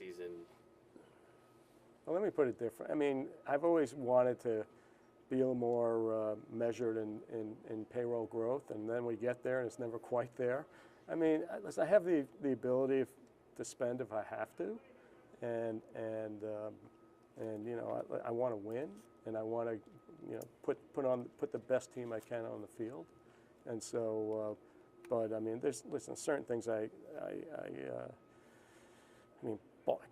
season? Well, let me put it different. I mean, I've always wanted to be a little more measured in payroll growth, and then we get there and it's never quite there. I mean, listen, I have the ability to spend if I have to, and you know, I want to win, and I want to, you know, put the best team I can on the field, and so. But I mean, listen, certain things I mean,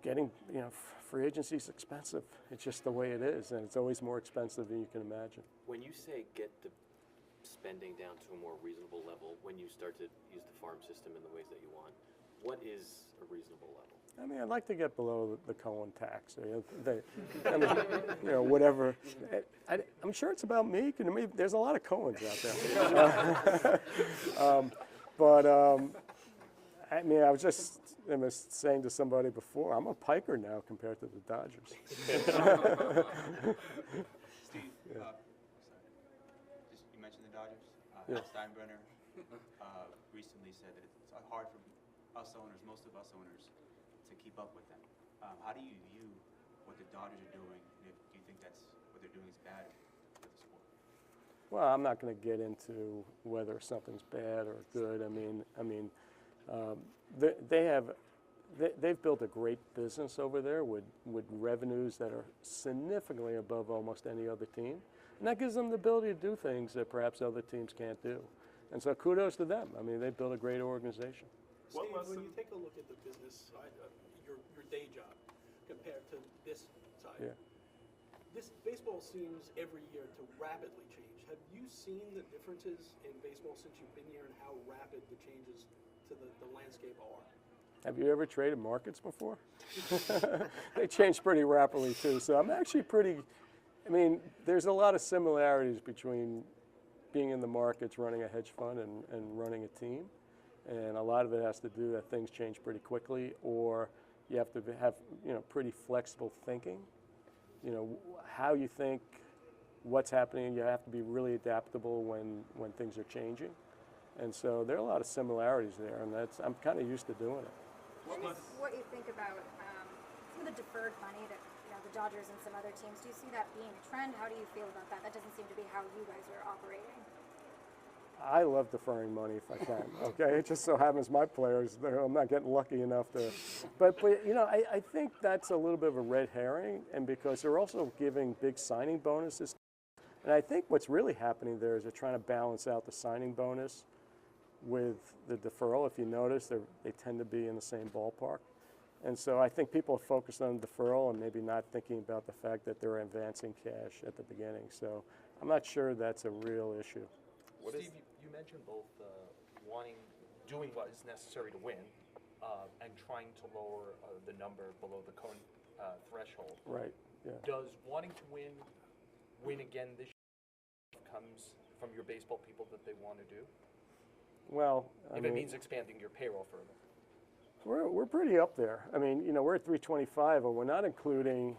getting, you know, free agency is expensive. It's just the way it is, and it's always more expensive than you can imagine. When you say get the spending down to a more reasonable level, when you start to use the farm system in the ways that you want, what is a reasonable level? I mean, I'd like to get below the Cohen tax. I mean, you know, whatever. I'm sure it's about me. I mean, there's a lot of Cohens out there. But I mean, I was saying to somebody before, I'm a piker now compared to the Dodgers. Steve, Yeah. You mentioned the Dodgers. Yeah. Steinbrenner recently said that it's hard for us owners, most of us owners, to keep up with them. How do you view what the Dodgers are doing, and do you think that's what they're doing is bad for the sport? Well, I'm not going to get into whether something's bad or good. I mean, they've built a great business over there with revenues that are significantly above almost any other team, and that gives them the ability to do things that perhaps other teams can't do. And so kudos to them. I mean, they built a great organization. Steve, when you take a look at the business side of your day job compared to this side, Yeah. this baseball seems every year to rapidly change. Have you seen the differences in baseball since you've been here and how rapid the changes to the landscape are? Have you ever traded markets before? They change pretty rapidly too. So I'm actually I mean, there's a lot of similarities between being in the markets, running a hedge fund, and running a team. And a lot of it has to do that things change pretty quickly, or you have to have, you know, pretty flexible thinking. You know, how you think, what's happening, you have to be really adaptable when things are changing. And so there are a lot of similarities there, and I'm kind of used to doing it. What you think about some of the deferred money that, you know, the Dodgers and some other teams, do you see that being a trend? How do you feel about that? That doesn't seem to be how you guys are operating. I love deferring money if I can, okay? It just so happens my players, I'm not getting lucky enough to. But you know, I think that's a little bit of a red herring, and because they're also giving big signing bonuses. And I think what's really happening there is they're trying to balance out the signing bonus with the deferral. If you notice, they tend to be in the same ballpark. And so I think people are focused on deferral and maybe not thinking about the fact that they're advancing cash at the beginning. So I'm not sure that's a real issue. Steve, you mentioned both doing what is necessary to win, and trying to lower the number below the Cohen threshold. Right. Yeah. Does wanting to win again this year comes from your baseball people that they want to do? Well, if it means expanding your payroll further. We're pretty up there. I mean, you know, we're at 325, and we're not including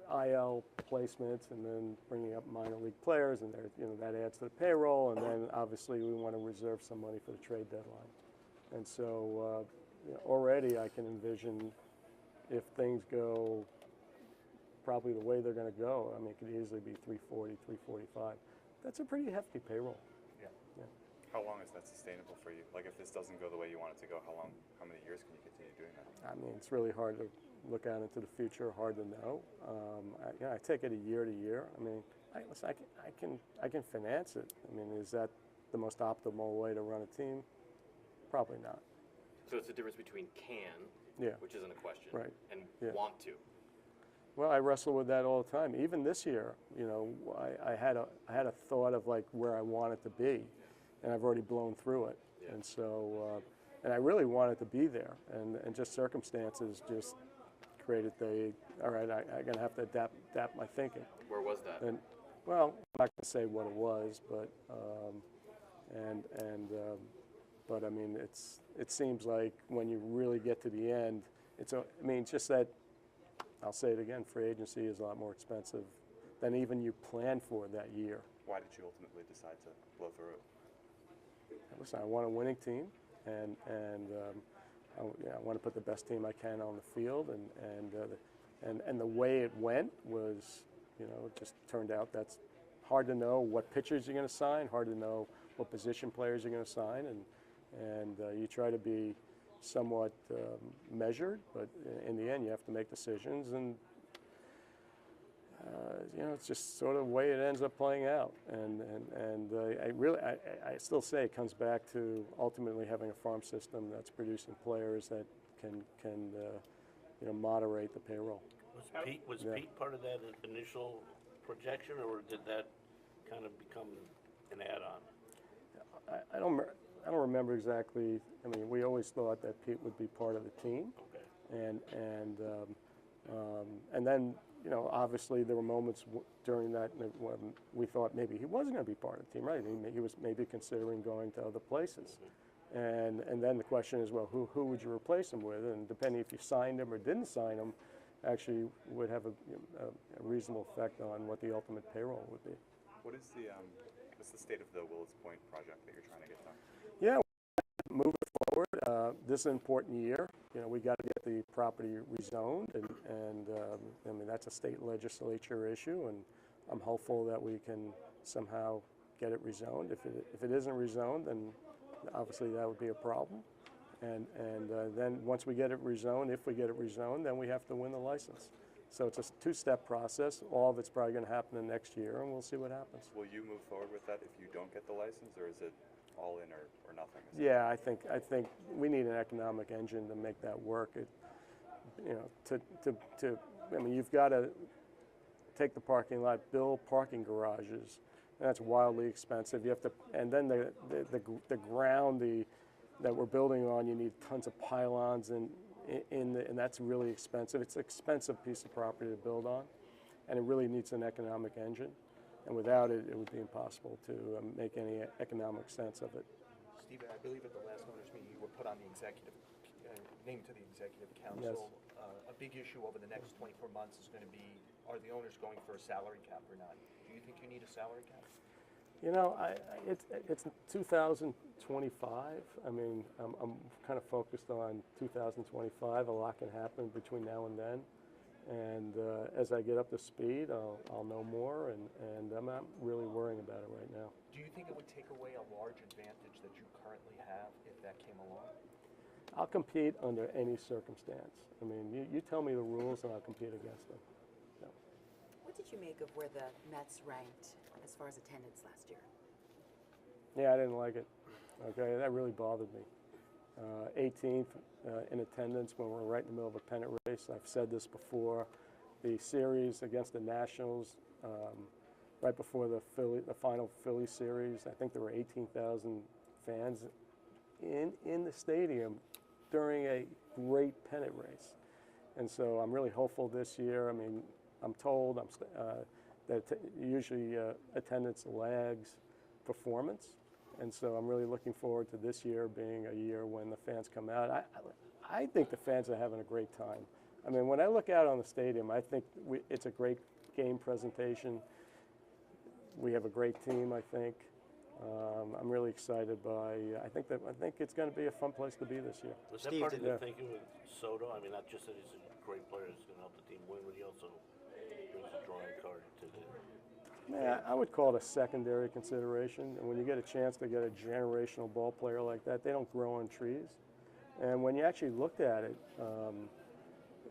IL placements and then bringing up minor league players, and you know, that adds to the payroll, and then obviously we want to reserve some money for the trade deadline. And so you know, already I can envision if things go probably the way they're going to go, I mean, it could easily be 340, 345. That's a pretty hefty payroll. Yeah. Yeah. How long is that sustainable for you? Like, if this doesn't go the way you want it to go, how many years can you continue doing that? I mean, it's really hard to look out into the future, hard to know. I take it year to year. I mean, I can finance it. I mean, is that the most optimal way to run a team? Probably not. So it's the difference between can, Yeah. which isn't a question, Right. and Yeah. want to. Well, I wrestle with that all the time. Even this year, you know, I had a thought of like where I want it to be, and I've already blown through it. Yeah. And so, and I really wanted to be there, and just circumstances just created all right, I'm gonna have to adapt my thinking. Where was that? And well, I'm not gonna say what it was, but but I mean, it seems like when you really get to the end, I mean, just that. I'll say it again, free agency is a lot more expensive than even you planned for that year. Why did you ultimately decide to blow through it? Listen, I want a winning team, and I want to put the best team I can on the field, and the way it went was, it just turned out that's hard to know what pitchers you're going to sign, hard to know what position players you're going to sign, and you try to be somewhat measured, but in the end you have to make decisions, and it's just sort of the way it ends up playing out. And I still say it comes back to ultimately having a farm system that's producing players that can moderate the payroll. Was Yeah. Pete part of that initial projection, or did that kind of become an add-on? I don't remember exactly. I mean, we always thought that Pete would be part of the team, Okay. and then obviously there were moments during that when we thought maybe he wasn't going to be part of the team, right? He was maybe considering going to other places, and then the question is, well, who would you replace him with? And depending if you signed him or didn't sign him, actually would have a reasonable effect on what the ultimate payroll would be. What's the state of the Willits Point project that you're trying to get done? Yeah, moving forward. This is an important year. We got to get the property rezoned, and I mean that's a state legislature issue, and I'm hopeful that we can somehow get it rezoned. If it isn't rezoned, then obviously that would be a problem. And then once we get it rezoned, if we get it rezoned, then we have to win the license. So it's a two-step process. All of it's probably going to happen in next year, and we'll see what happens. Will you move forward with that if you don't get the license, or is it all in or nothing? Yeah, I think we need an economic engine to make that work. I mean, you've got to take the parking lot, build parking garages, and that's wildly expensive. You have to, and then the ground that we're building on, you need tons of pylons and that's really expensive. It's an expensive piece of property to build on, and it really needs an economic engine. And without it, it would be impossible to make any economic sense of it. Steve, I believe at the last owners meeting you were put on the executive, named to the executive council. Yes. A big issue over the next 24 months is going to be, are the owners going for a salary cap or not? Do you think you need a salary cap? It's 2025. I mean, I'm kind of focused on 2025. A lot can happen between now and then. And as I get up to speed, I'll know more, and I'm not really worrying about it right now. Do you think it would take away a large advantage that you currently have if that came along? I'll compete under any circumstance. I mean, you tell me the rules, and I'll compete against them. Yeah. What did you make of where the Mets ranked as far as attendance last year? Yeah, I didn't like it. Okay, that really bothered me. 18th in attendance when we're right in the middle of a pennant race. I've said this before. The series against the Nationals, right before the final Philly series, I think there were 18,000 fans in the stadium during a great pennant race. And so I'm really hopeful this year. I mean, I'm told that usually attendance lags performance. And so I'm really looking forward to this year being a year when the fans come out. I think the fans are having a great time. I mean, when I look out on the stadium, I think it's a great game presentation. We have a great team, I think. I'm really excited by. I think it's going to be a fun place to be this year. Was that Steve, part of yeah. the thinking with Soto? I mean, not just that he's a great player who's going to help the team win, but he also brings a drawing card to the. Yeah, I would call it a secondary consideration. And when you get a chance to get a generational ball player like that, they don't grow on trees. And when you actually looked at it,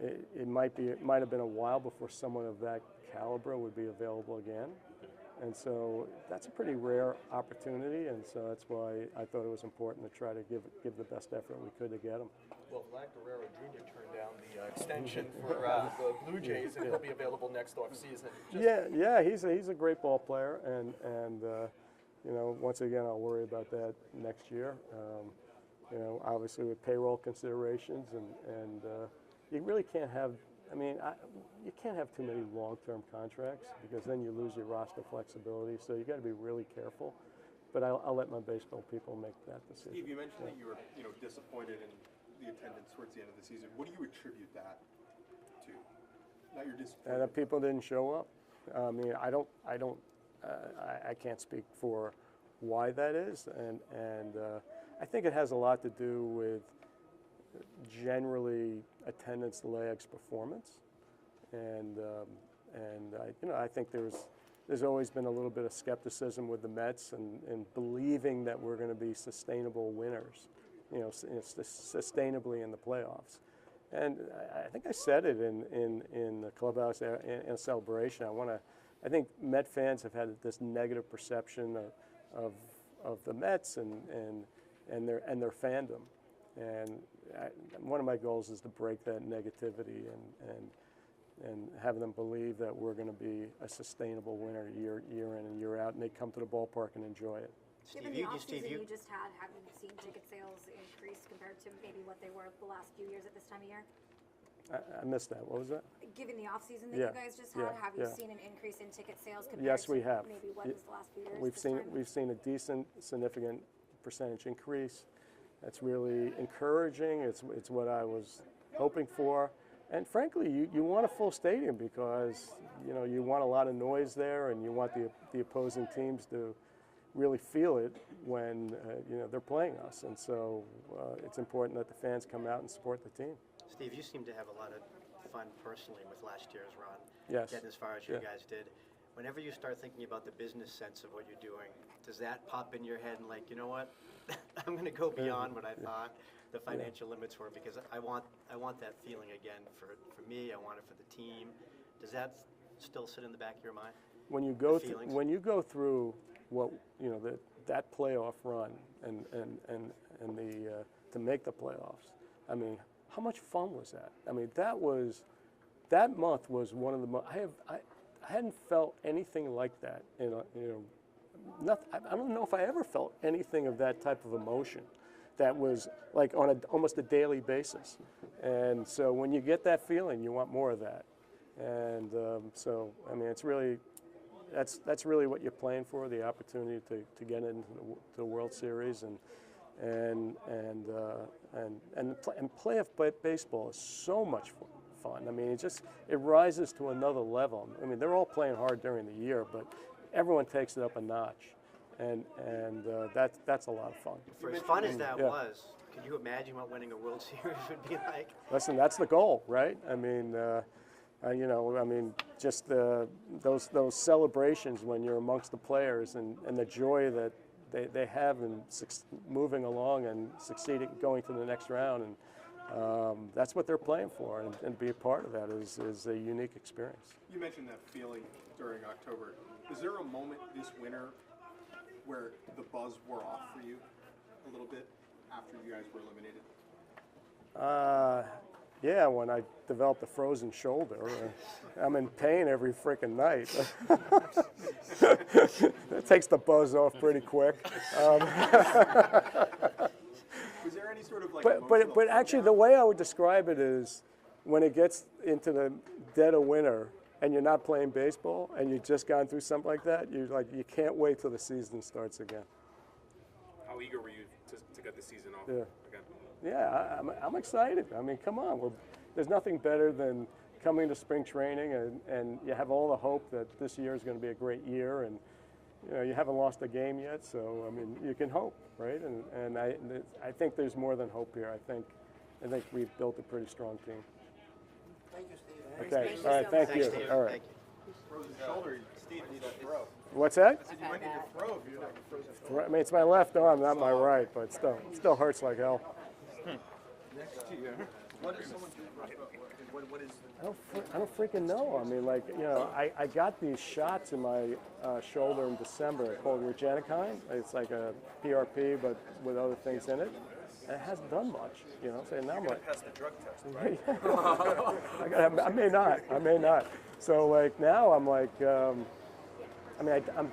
it might have been a while before someone of that caliber would be available again. And so that's a pretty rare opportunity, and so that's why I thought it was important to try to give the best effort we could to get him. Well, Vlad Guerrero Jr. turned down the extension for the Blue Jays, and he'll be available next offseason. Yeah, he's a great ball player, and once again, I'll worry about that next year. Obviously with payroll considerations, and you really can't have. I mean, you can't have too many long-term contracts because then you lose your roster flexibility. So you got to be really careful. But I'll let my baseball people make that decision. Steve, you mentioned that you were, disappointed in the attendance towards the end of the season. What do you attribute that to? That you're disappointed. And that people didn't show up. I mean, I can't speak for why that is, and I think it has a lot to do with generally attendance lags performance, and I think there's always been a little bit of skepticism with the Mets and believing that we're going to be sustainable winners, sustainably in the playoffs. And I think I said it in the clubhouse in a celebration. I think Met fans have had this negative perception of the Mets and their fandom. And one of my goals is to break that negativity and have them believe that we're going to be a sustainable winner year in and year out, and they come to the ballpark and enjoy it. Given the off-season you just had, have you seen ticket sales increase compared to maybe what they were the last few years at this time of year? I missed that. What was that? Given the off-season that you guys just had, have you seen an increase in ticket sales compared Yes, we to have. maybe what was the last few years? We've seen a decent, significant percentage increase. That's really encouraging. It's what I was hoping for. And frankly, you want a full stadium because you want a lot of noise there, and you want the opposing teams to really feel it when they're playing us. And so it's important that the fans come out and support the team. Steve, you seem to have a lot of fun personally with last year's run. Yes. Getting as far as you guys did. Whenever you start thinking about the business sense of what you're doing, does that pop in your head and like, you know what, I'm going to go beyond what I thought the financial limits were, because I want that feeling again for me. I want it for the team. Does that still sit in the back of your mind? When you go through what that playoff run and the to make the playoffs, I mean, how much fun was that? I mean, that month was one of the most. I hadn't felt anything like that. Nothing. I don't know if I ever felt anything of that type of emotion. That was like on almost a daily basis. And so when you get that feeling, you want more of that. And so I mean, it's really that's really what you're playing for, the opportunity to get into the World Series and playoff baseball is so much fun. I mean, it rises to another level. I mean, they're all playing hard during the year, but everyone takes it up a notch, and that's a lot of fun. For as fun as that was, can you imagine what winning a World Series would be like? Listen, that's the goal, right? I mean, just those celebrations when you're amongst the players and the joy that they have in moving along and succeeding, going to the next round, and that's what they're playing for, and be a part of that is a unique experience. You mentioned that feeling during October. Is there a moment this winter where the buzz wore off for you a little bit after you guys were eliminated? Yeah, when I developed a frozen shoulder. I'm in pain every freaking night. That takes the buzz off pretty quick. Was there any sort of like but actually, the way I would describe it is when it gets into the dead of winter and you're not playing baseball and you've just gone through something like that, you're like, you can't wait till the season starts again. How eager were you to get the season off Yeah. again? Yeah, I'm excited. I mean, come on. There's nothing better than coming to spring training and you have all the hope that this year is going to be a great year, and you haven't lost a game yet, so I mean, you can hope, right? And I think there's more than hope here. I think we've built a pretty strong team. Thank you, Steve. Okay. All right. Thank you. Steve. All right. Thank you. frozen shoulder? Steve, you need a throw. What's that? I said you might need a throw if you have a frozen shoulder. I mean, it's my left arm, not my right, but it still hurts like hell. Next year, what does someone do? What is? I don't freaking know. I mean, like, I got these shots in my shoulder in December called Regenikine. It's like a PRP, but with other things in it. And it hasn't done much, So now I'm like, Pass the drug test, right? I may not. So like now I'm like, I'm doing.